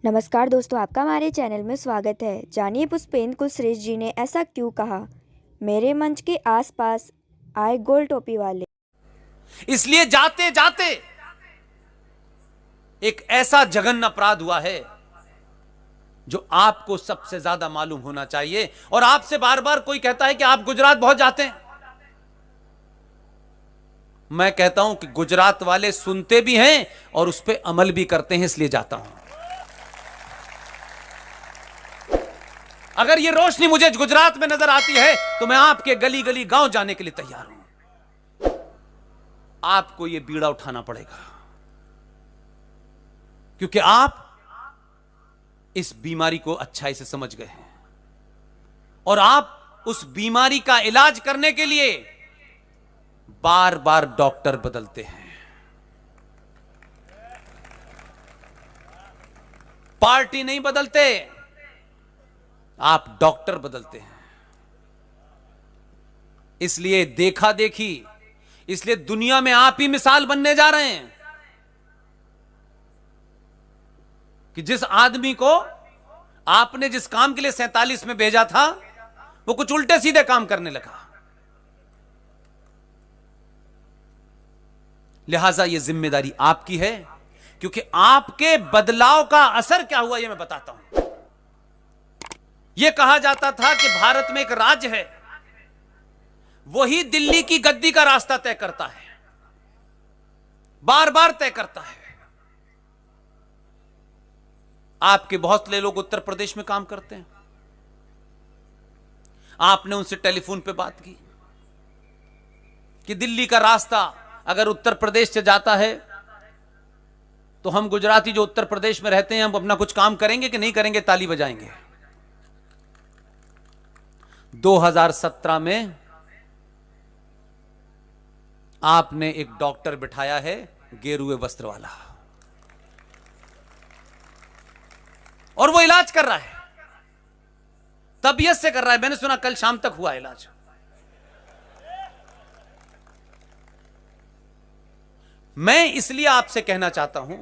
नमस्कार दोस्तों, आपका हमारे चैनल में स्वागत है। जानिए पुष्पेंद्र कुशरेष्ठ जी ने ऐसा क्यों कहा। मेरे मंच के आसपास आए गोल टोपी वाले। इसलिए जाते जाते एक ऐसा जघन्य अपराध हुआ है जो आपको सबसे ज्यादा मालूम होना चाहिए। और आपसे बार बार कोई कहता है कि आप गुजरात बहुत जाते हैं। मैं कहता हूं कि गुजरात वाले सुनते भी हैं और उस पर अमल भी करते हैं, इसलिए जाता हूं। अगर ये रोशनी मुझे गुजरात में नजर आती है तो मैं आपके गली गली गांव जाने के लिए तैयार हूं। आपको यह बीड़ा उठाना पड़ेगा, क्योंकि आप इस बीमारी को अच्छाई से समझ गए हैं और आप उस बीमारी का इलाज करने के लिए बार बार डॉक्टर बदलते हैं। पार्टी नहीं बदलते, आप डॉक्टर बदलते हैं। इसलिए देखा देखी, इसलिए दुनिया में आप ही मिसाल बनने जा रहे हैं कि जिस आदमी को आपने जिस काम के लिए 47 में भेजा था वो कुछ उल्टे सीधे काम करने लगा। लिहाजा यह जिम्मेदारी आपकी है, क्योंकि आपके बदलाव का असर क्या हुआ यह मैं बताता हूं। यह कहा जाता था कि भारत में एक राज्य है, वही दिल्ली की गद्दी का रास्ता तय करता है, बार बार तय करता है। आपके बहुत से लोग उत्तर प्रदेश में काम करते हैं। आपने उनसे टेलीफोन पे बात की कि दिल्ली का रास्ता अगर उत्तर प्रदेश से जाता है तो हम गुजराती जो उत्तर प्रदेश में रहते हैं हम अपना कुछ काम करेंगे कि नहीं करेंगे, ताली बजाएंगे। 2017 में आपने एक डॉक्टर बिठाया है, गेरुए वस्त्र वाला, और वो इलाज कर रहा है, तबीयत से कर रहा है। मैंने सुना कल शाम तक हुआ इलाज। मैं इसलिए आपसे कहना चाहता हूं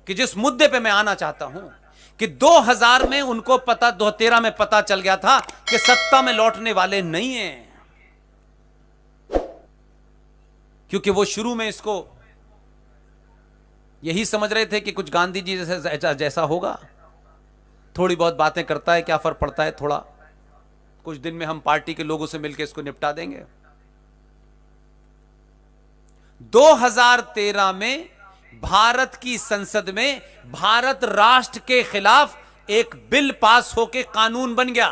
कि जिस मुद्दे पे मैं आना चाहता हूं कि 2000 में उनको पता, 2013 में पता चल गया था कि सत्ता में लौटने वाले नहीं हैं, क्योंकि वो शुरू में इसको यही समझ रहे थे कि कुछ गांधी जी जैसा होगा, थोड़ी बहुत बातें करता है, क्या फर्क पड़ता है, थोड़ा कुछ दिन में हम पार्टी के लोगों से मिलकर इसको निपटा देंगे। 2013 में भारत की संसद में भारत राष्ट्र के खिलाफ एक बिल पास होकर कानून बन गया।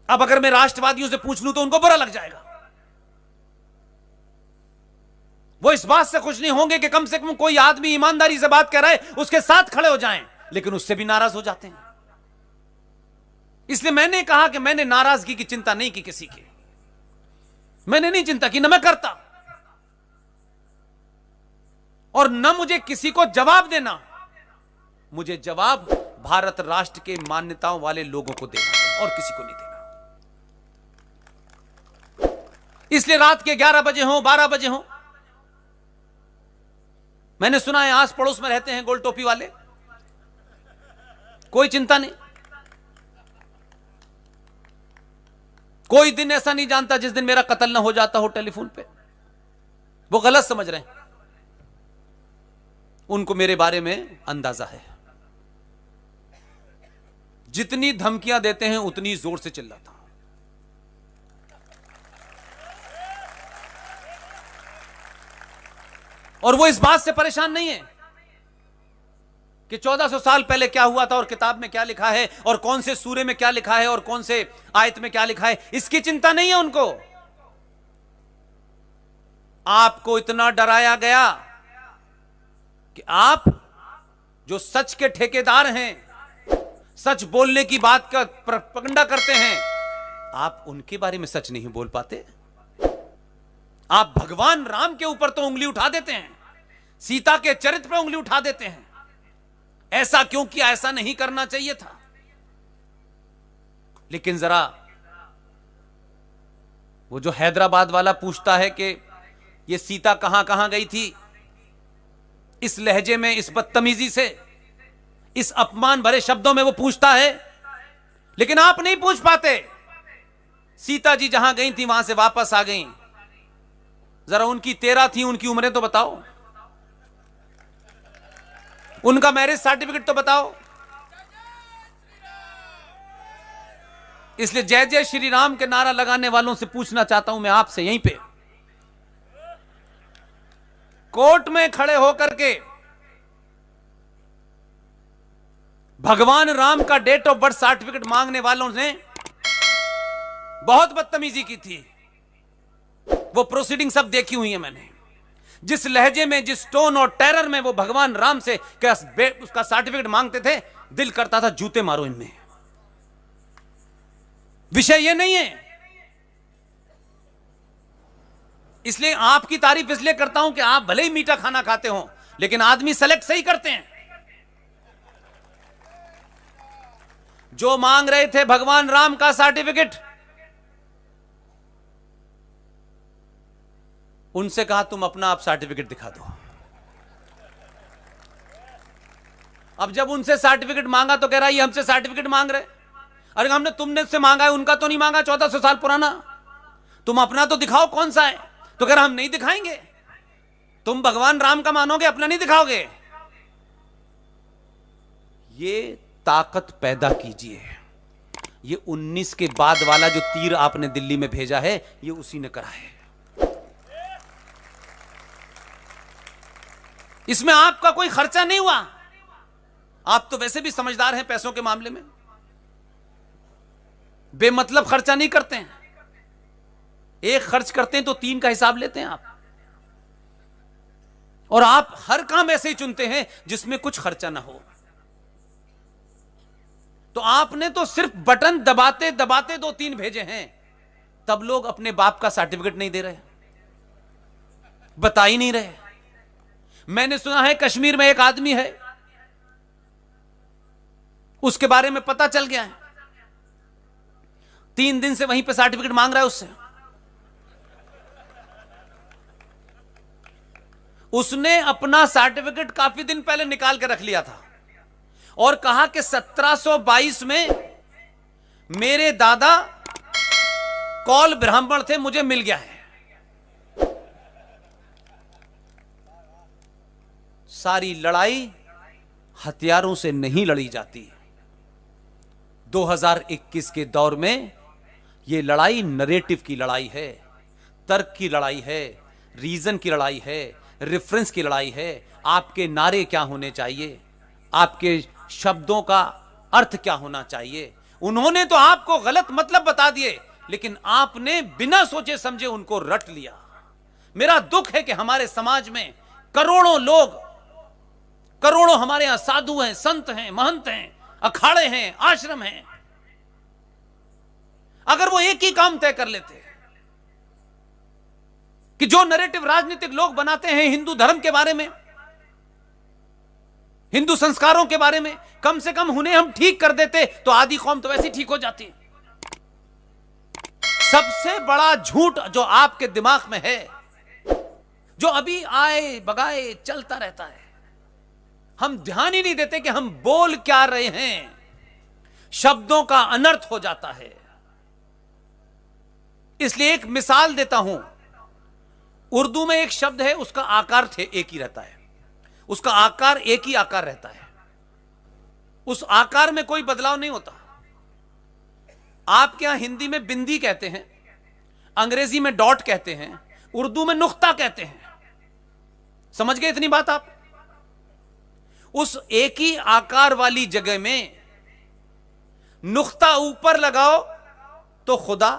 अब अगर मैं राष्ट्रवादियों से पूछ लूं तो उनको बुरा लग जाएगा। वो इस बात से खुश नहीं होंगे कि कम से कम कोई आदमी ईमानदारी से बात कर रहा है, उसके साथ खड़े हो जाएं, लेकिन उससे भी नाराज हो जाते हैं। इसलिए मैंने कहा कि मैंने नाराजगी की चिंता नहीं की किसी की, मैंने नहीं चिंता की, न मैं करता और न मुझे किसी को जवाब देना। मुझे जवाब भारत राष्ट्र के मान्यताओं वाले लोगों को देना है और किसी को नहीं देना। इसलिए रात के 11 बजे हो, 12 बजे हो, मैंने सुना है आस पड़ोस में रहते हैं गोल टोपी वाले, कोई चिंता नहीं। कोई दिन ऐसा नहीं जानता जिस दिन मेरा कत्ल ना हो जाता हो टेलीफोन पे। वो गलत समझ रहे हैं, उनको मेरे बारे में अंदाजा है। जितनी धमकियां देते हैं उतनी जोर से चिल्लाता हूं। और वो इस बात से परेशान नहीं है कि 1400 साल पहले क्या हुआ था और किताब में क्या लिखा है और कौन से सूरे में क्या लिखा है और कौन से आयत में क्या लिखा है, इसकी चिंता नहीं है उनको। आपको इतना डराया गया कि आप जो सच के ठेकेदार हैं, सच बोलने की बात का प्रोपेगेंडा करते हैं, आप उनके बारे में सच नहीं बोल पाते। आप भगवान राम के ऊपर तो उंगली उठा देते हैं, सीता के चरित्र पर उंगली उठा देते हैं। ऐसा क्यों किया, ऐसा नहीं करना चाहिए था। लेकिन जरा वो जो हैदराबाद वाला पूछता है कि ये सीता कहां कहां गई थी, इस लहजे में, इस बदतमीजी से, इस अपमान भरे शब्दों में वो पूछता है, लेकिन आप नहीं पूछ पाते। सीता जी जहां गई थी वहां से वापस आ गई। जरा उनकी 13 थी, उनकी उम्रें तो बताओ, उनका मैरिज सर्टिफिकेट तो बताओ। इसलिए जय जय श्री राम के नारा लगाने वालों से पूछना चाहता हूं मैं आपसे, यहीं पे कोर्ट में खड़े होकर के भगवान राम का डेट ऑफ बर्थ सर्टिफिकेट मांगने वालों ने बहुत बदतमीजी की थी। वो प्रोसीडिंग सब देखी हुई है मैंने। जिस लहजे में, जिस टोन और टेरर में वो भगवान राम से उसका सर्टिफिकेट मांगते थे, दिल करता था जूते मारो इनमें। विषय ये नहीं है। इसलिए आपकी तारीफ इसलिए करता हूं कि आप भले ही मीठा खाना खाते हो, लेकिन आदमी सेलेक्ट सही करते हैं। जो मांग रहे थे भगवान राम का सर्टिफिकेट, उनसे कहा तुम अपना आप सर्टिफिकेट दिखा दो। अब जब उनसे सर्टिफिकेट मांगा तो कह रहा है ये हमसे सर्टिफिकेट मांग रहे। अरे हमने तुमने से मांगा है, उनका तो नहीं मांगा, 1400 साल पुराना। तुम अपना तो दिखाओ कौन सा है। तो कह रहा हम नहीं दिखाएंगे। तुम भगवान राम का मानोगे, अपना नहीं दिखाओगे। ये ताकत पैदा कीजिए। ये 19 के बाद वाला जो तीर आपने दिल्ली में भेजा है, ये उसी ने करा है। इसमें आपका कोई खर्चा नहीं हुआ। आप तो वैसे भी समझदार हैं पैसों के मामले में, बेमतलब खर्चा नहीं करते हैं। एक खर्च करते हैं तो 3 का हिसाब लेते हैं आप। और आप हर काम ऐसे ही चुनते हैं जिसमें कुछ खर्चा ना हो। तो आपने तो सिर्फ बटन दबाते दबाते 2-3 भेजे हैं, तब लोग अपने बाप का सर्टिफिकेट नहीं दे रहे, बता ही नहीं रहे। मैंने सुना है कश्मीर में एक आदमी है, उसके बारे में पता चल गया है, 3 दिन से वहीं पे सर्टिफिकेट मांग रहा है उससे। उसने अपना सर्टिफिकेट काफी दिन पहले निकाल के रख लिया था और कहा कि 1722 में मेरे दादा कौल ब्राह्मण थे, मुझे मिल गया है। सारी लड़ाई हथियारों से नहीं लड़ी जाती। 2021 के दौर में यह लड़ाई नरेटिव की लड़ाई है, तर्क की लड़ाई है, रीजन की लड़ाई है, रेफरेंस की लड़ाई है। आपके नारे क्या होने चाहिए, आपके शब्दों का अर्थ क्या होना चाहिए। उन्होंने तो आपको गलत मतलब बता दिए, लेकिन आपने बिना सोचे समझे उनको रट लिया। मेरा दुख है कि हमारे समाज में करोड़ों लोग, करोड़ों हमारे यहां साधु हैं, संत हैं, महंत हैं, अखाड़े हैं, आश्रम हैं। अगर वो एक ही काम तय कर लेते कि जो नैरेटिव राजनीतिक लोग बनाते हैं हिंदू धर्म के बारे में, हिंदू संस्कारों के बारे में, कम से कम उन्हें हम ठीक कर देते तो आधी कौम तो वैसे ठीक हो जाती। सबसे बड़ा झूठ जो आपके दिमाग में है, जो अभी आए बगाए चलता रहता है, हम ध्यान ही नहीं देते कि हम बोल क्या रहे हैं। शब्दों का अनर्थ हो जाता है। इसलिए एक मिसाल देता हूं। उर्दू में एक शब्द है, उसका आकार एक ही रहता है, उसका आकार एक ही आकार रहता है, उस आकार में कोई बदलाव नहीं होता। आपके यहां हिंदी में बिंदी कहते हैं, अंग्रेजी में डॉट कहते हैं, उर्दू में नुक्ता कहते हैं। समझ गए इतनी बात आप? उस एक ही आकार वाली जगह में नुक्ता ऊपर लगाओ तो खुदा,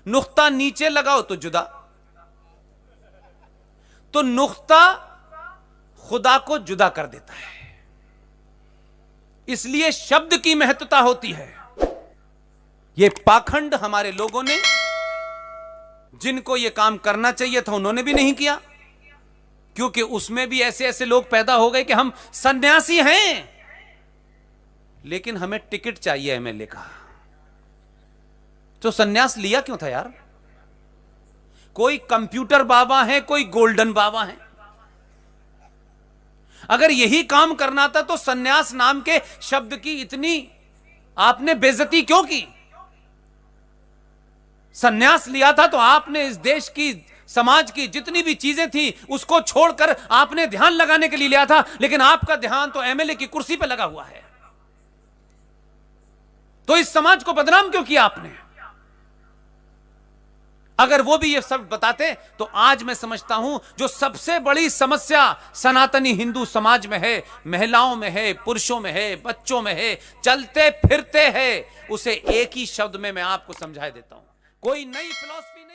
नुक्ता नीचे लगाओ तो जुदा। तो नुक्ता खुदा को जुदा कर देता है। इसलिए शब्द की महत्वता होती है। यह पाखंड हमारे लोगों ने, जिनको यह काम करना चाहिए था, उन्होंने भी नहीं किया, क्योंकि उसमें भी ऐसे ऐसे लोग पैदा हो गए कि हम सन्यासी हैं लेकिन हमें टिकट चाहिए एमएलए का। तो सन्यास लिया क्यों था यार? कोई कंप्यूटर बाबा है, कोई गोल्डन बाबा है। अगर यही काम करना था तो सन्यास नाम के शब्द की इतनी आपने बेइज्जती क्यों की? सन्यास लिया था तो आपने इस देश की, समाज की जितनी भी चीजें थी उसको छोड़कर आपने ध्यान लगाने के लिए लिया था, लेकिन आपका ध्यान तो एमएलए की कुर्सी पर लगा हुआ है। तो इस समाज को बदनाम क्यों किया आपने? अगर वो भी ये सब बताते तो आज मैं समझता हूं जो सबसे बड़ी समस्या सनातनी हिंदू समाज में है, महिलाओं में है, पुरुषों में है, बच्चों में है, चलते फिरते है, उसे एक ही शब्द में मैं आपको समझा देता हूं। कोई नई फिलॉसफी नहीं।